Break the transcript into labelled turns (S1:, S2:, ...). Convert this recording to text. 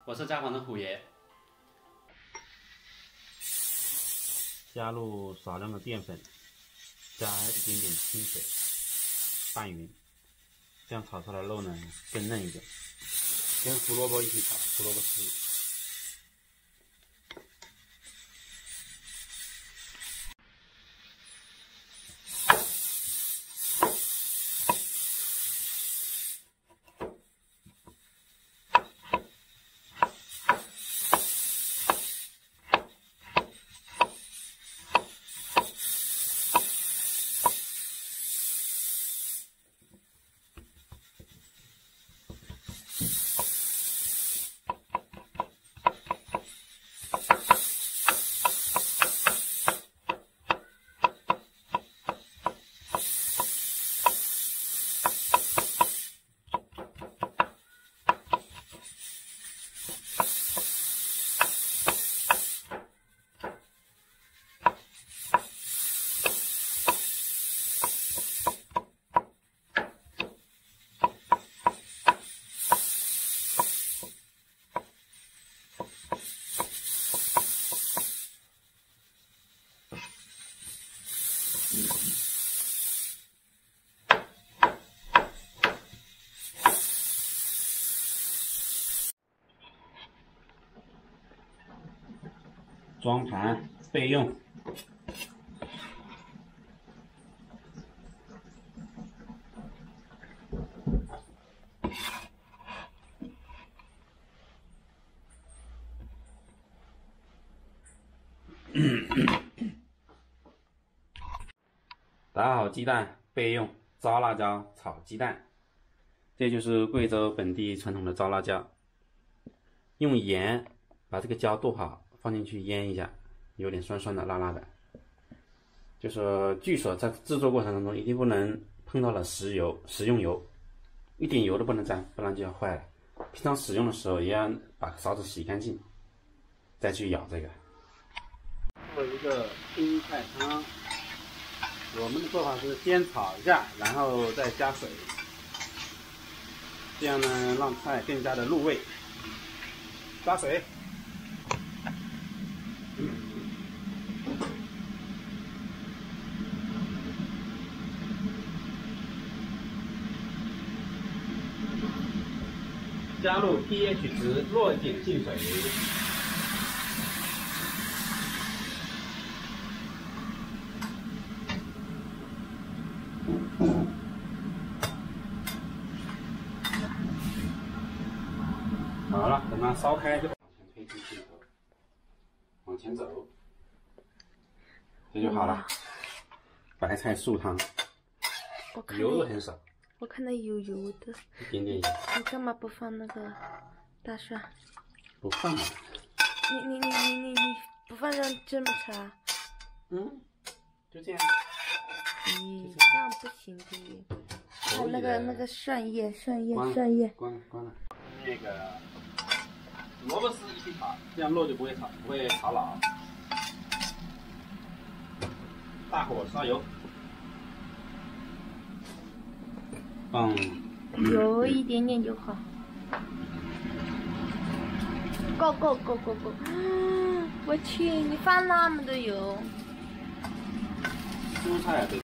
S1: 我是家访的虎爷。加入少量的淀粉，加一点点清水，拌匀，这样炒出来的肉呢更嫩一点。跟胡萝卜一起炒，胡萝卜丝。 装盘备用。打好鸡蛋备用，糟辣椒炒鸡蛋，这就是贵州本地传统的糟辣椒。用盐把这个椒剁好，放进去腌一下，有点酸酸的、辣辣的。就是据说在制作过程当中一定不能碰到了食用油，一点油都不能沾，不然就要坏了。平常使用的时候也要把勺子洗干净，再去舀这个。做一个青菜汤。 我们的做法是先炒一下，然后再加水，这样呢让菜更加的入味。加水，加入 pH 值弱碱性水。 好了，等它烧开就往前推进去，往前走，这就好了。白菜素汤，油很少，
S2: 我看到油油的，
S1: 一点点油。
S2: 你干嘛不放那个大蒜？
S1: 不放了。
S2: 你不放这么吃啊？
S1: 嗯，就这样。
S2: 咦，这样不行的。还有那个蒜叶。
S1: 关了。那个萝卜丝一起炒，这样肉就不会炒老。大火烧油，放
S2: 油一点点就好。够！我去，你放那么多油。
S1: 蔬菜得。